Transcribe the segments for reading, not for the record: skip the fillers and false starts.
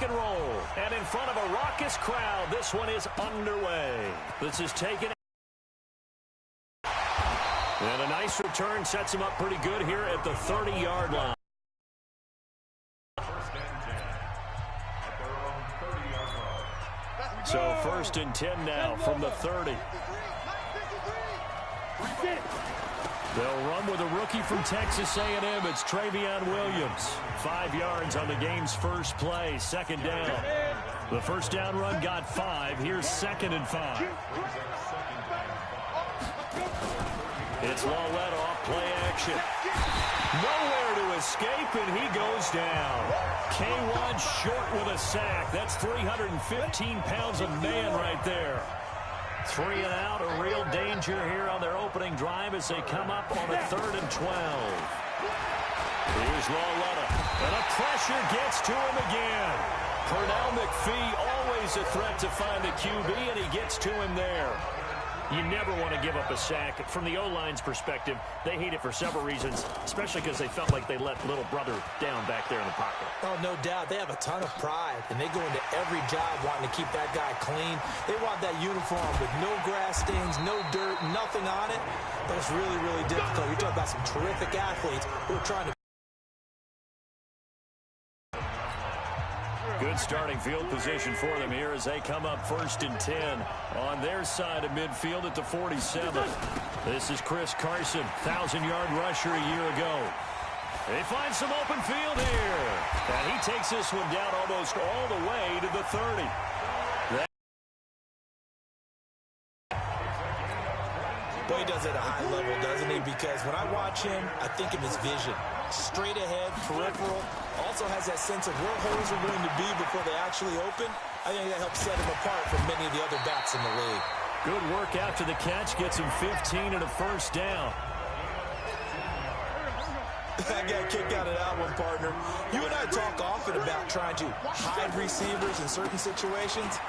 and roll. And in front of a raucous crowd, this one is underway. This is taken. And a nice return sets him up pretty good here at the 30-yard line. So 1st and 10 now from the 30. They'll run with a rookie from Texas A&M. It's Travion Williams. 5 yards on the game's first play. 2nd down. The first down run got 5. Here's 2nd and 5. It's Lawlett off play action. Nowhere to escape, and he goes down. K1 short with a sack. That's 315 pounds of man right there. 3 and out, a real danger here on their opening drive as they come up on a 3rd and 12. Here's Lawlett, and a pressure gets to him again. Pernell McPhee, always a threat to find the QB, and he gets to him there. You never want to give up a sack. From the O-line's perspective, they hate it for several reasons, especially because they felt like they let little brother down back there in the pocket. Oh, no doubt. They have a ton of pride, and they go into every job wanting to keep that guy clean. They want that uniform with no grass stains, no dirt, nothing on it. But it's really, really difficult. You're talking about some terrific athletes who are trying to. Good starting field position for them here as they come up 1st and 10 on their side of midfield at the 47. This is Chris Carson, 1,000-yard rusher a year ago. They find some open field here. And he takes this one down almost all the way to the 30. Boy, he does it at a high level, doesn't he? Because when I watch him, I think of his vision. Straight ahead, peripheral. Also has that sense of where holes are going to be before they actually open. I think that helps set him apart from many of the other backs in the league. Good work after the catch. Gets him 15 and a first down. I got a kick out of that one, partner. You and I talk often about trying to hide receivers in certain situations.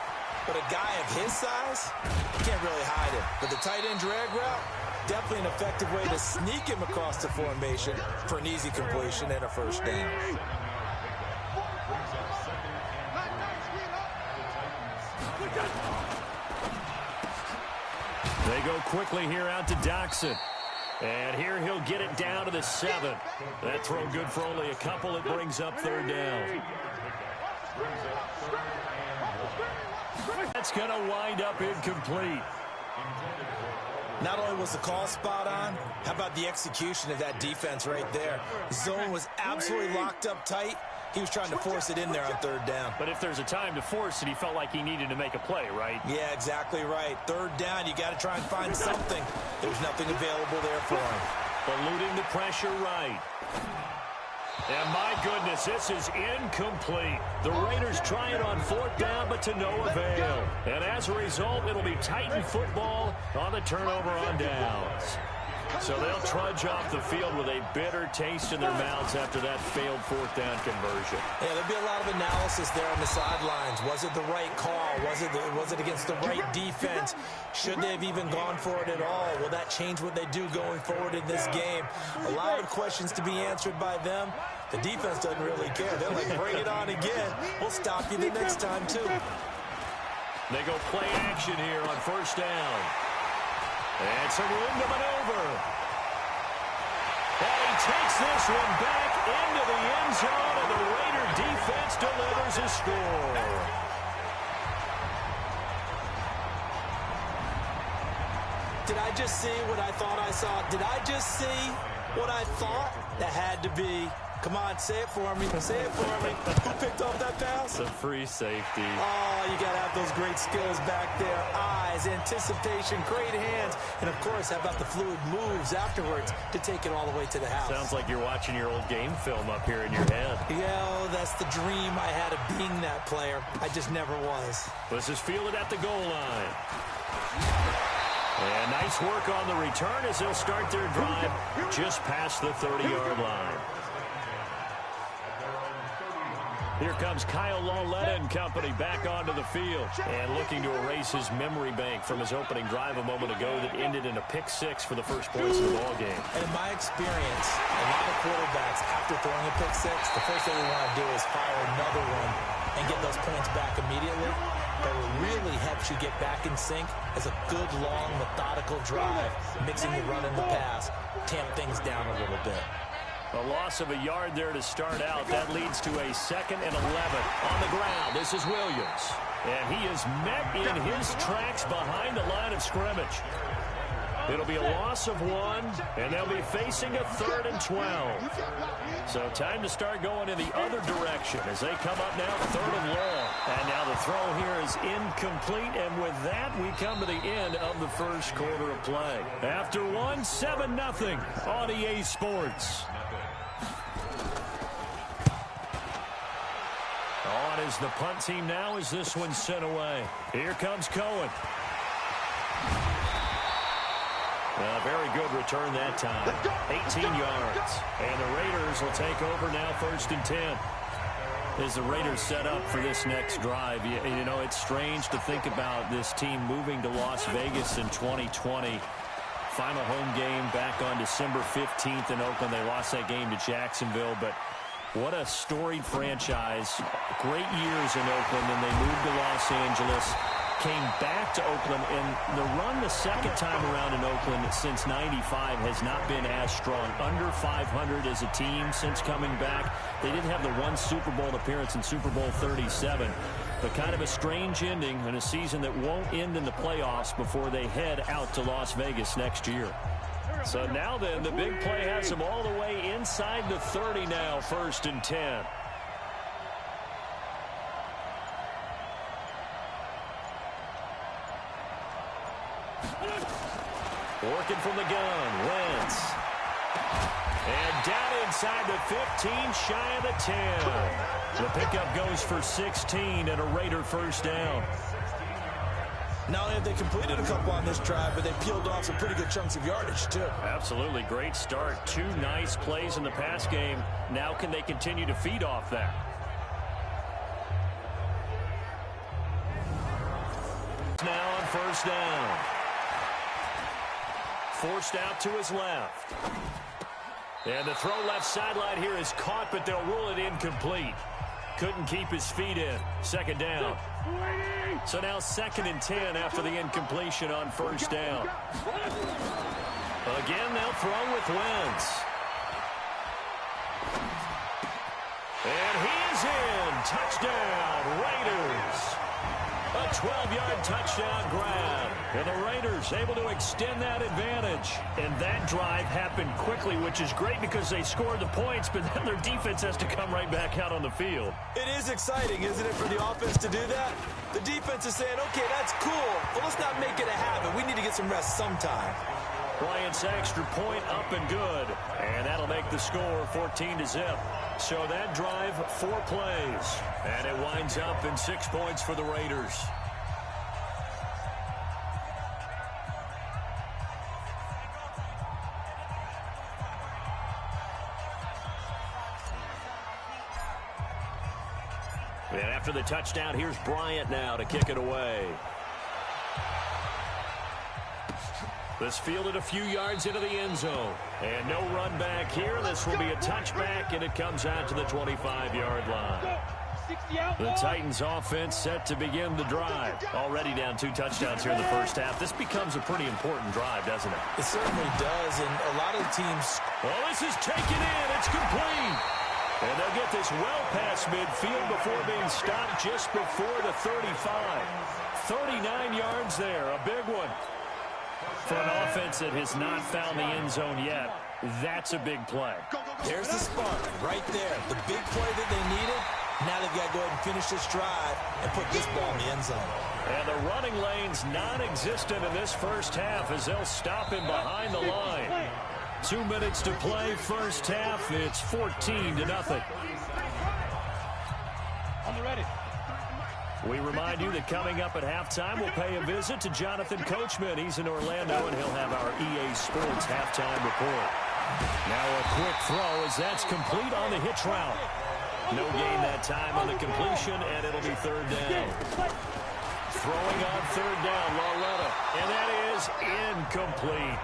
But a guy of his size, you can't really hide him. But the tight end drag route, definitely an effective way to sneak him across the formation for an easy completion and a first down. They go quickly here out to Doxson. And here he'll get it down to the 7. That throw good for only a couple. It brings up 3rd down. That's going to wind up incomplete. Not only was the call spot on, how about the execution of that defense right there? Zone was absolutely locked up tight. He was trying to force it in there on 3rd down. But if there's a time to force it, he felt like he needed to make a play, right? Yeah, exactly right. 3rd down, you got to try and find something. There's nothing available there for him. Eluding the pressure right. And my goodness, this is incomplete. The Raiders try it on 4th down, but to no avail. And as a result, it'll be Titan football on the turnover on downs. So they'll trudge off the field with a bitter taste in their mouths after that failed 4th down conversion. Yeah, there'll be a lot of analysis there on the sidelines. Was it the right call? Was it against the right defense? Should they have even gone for it at all? Will that change what they do going forward in this game? A lot of questions to be answered by them. The defense doesn't really care. They're like, bring it on again. We'll stop you the next time, too. They go play action here on 1st down. And some room to maneuver. And he takes this one back into the end zone, and the Raider defense delivers a score. Did I just see what I thought I saw? Did I just see what I thought? That had to be. Come on, say it for me. Say it for me. Who picked off that pass? The free safety. Oh, you got to have those great skills back there. Eyes, anticipation, great hands. And, of course, how about the fluid moves afterwards to take it all the way to the house? Sounds like you're watching your old game film up here in your head. Yeah, oh, that's the dream I had of being that player. I just never was. This is fielded at the goal line. And nice work on the return as they'll start their drive just past the 30-yard line. Here comes Kyle Lawlett and company back onto the field. And looking to erase his memory bank from his opening drive a moment ago that ended in a pick-6 for the first points of the ballgame. And in my experience, a lot of quarterbacks, after throwing a pick-6, the first thing they want to do is fire another one and get those points back immediately. But what really helps you get back in sync is a good, long, methodical drive, mixing the run and the pass, tamp things down a little bit. A loss of a yard there to start out. That leads to a 2nd and 11 on the ground. This is Williams. And he is met in his tracks behind the line of scrimmage. It'll be a loss of 1, and they'll be facing a 3rd and 12. So time to start going in the other direction as they come up now 3rd and long. And now the throw here is incomplete, and with that, we come to the end of the first quarter of play. After 1, 7-0 on EA Sports. On is the punt team now as this one's sent away. Here comes Cohen. A very good return that time. 18 yards. And the Raiders will take over now 1st and 10. As the Raiders set up for this next drive, you know, it's strange to think about this team moving to Las Vegas in 2020. Final home game back on December 15th in Oakland. They lost that game to Jacksonville, but what a storied franchise. Great years in Oakland, and they moved to Los Angeles. Came back to Oakland, and the run the second time around in Oakland since 95 has not been as strong. Under 500 as a team since coming back. They didn't have the one Super Bowl appearance in Super Bowl 37, but kind of a strange ending in a season that won't end in the playoffs before they head out to Las Vegas next year. So now then, the big play has them all the way inside the 30 now, 1st and 10. Working from the gun, Wentz. And down inside the 15, shy of the 10. The pickup goes for 16 and a Raider 1st down. Not only have they completed a couple on this drive, but they peeled off some pretty good chunks of yardage, too. Absolutely. Great start. 2 nice plays in the pass game. Now can they continue to feed off that? Now on 1st down. Forced out to his left. And the throw left sideline here is caught, but they'll rule it incomplete. Couldn't keep his feet in. 2nd down. So now 2nd and 10 after the incompletion on 1st down. Again, they'll throw with Wentz. And he is in. Touchdown, Raiders. A 12-yard touchdown grab. And the Raiders able to extend that advantage. And that drive happened quickly, which is great because they scored the points, but then their defense has to come right back out on the field. It is exciting, isn't it, for the offense to do that? The defense is saying, okay, that's cool, but let's not make it a habit. We need to get some rest sometime. Bryant's extra point up and good. And that'll make the score 14-0. So that drive, 4 plays. And it winds up in 6 points for the Raiders. And after the touchdown, here's Bryant now to kick it away. This fielded a few yards into the end zone. And no run back here. This will be a touchback, and it comes out to the 25-yard line. The Titans offense set to begin the drive. Already down 2 touchdowns here in the 1st half. This becomes a pretty important drive, doesn't it? It certainly does, and a lot of the teams... Well, this is taken in. It's complete. And they'll get this well past midfield before being stopped just before the 35. 39 yards there, a big one. For an offense that has not found the end zone yet, that's a big play. There's the spark right there. The big play that they needed. Now they've got to go ahead and finish this drive and put this ball in the end zone. And the running lane's non-existent in this 1st half as they'll stop him behind the line. 2 minutes to play, 1st half. It's 14-0. On the ready. We remind you that coming up at halftime, we'll pay a visit to Jonathan Coachman. He's in Orlando, and he'll have our EA Sports halftime report. Now a quick throw as that's complete on the hitch route. No gain that time on the completion, and it'll be 3rd down. Throwing on 3rd down, Lauletta, and that is incomplete.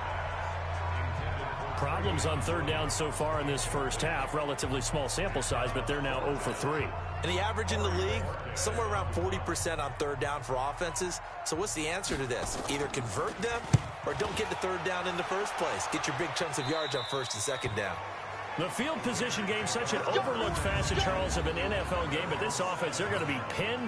problems on third down so far in this first half. Relatively small sample size, but they're now 0 for 3. And the average in the league, somewhere around 40% on third down for offenses. So what's the answer to this? Either convert them or don't get to third down in the first place. Get your big chunks of yards on first and second down. The field position game, such an overlooked facet, Charles, of an NFL game, but this offense, they're going to be pinned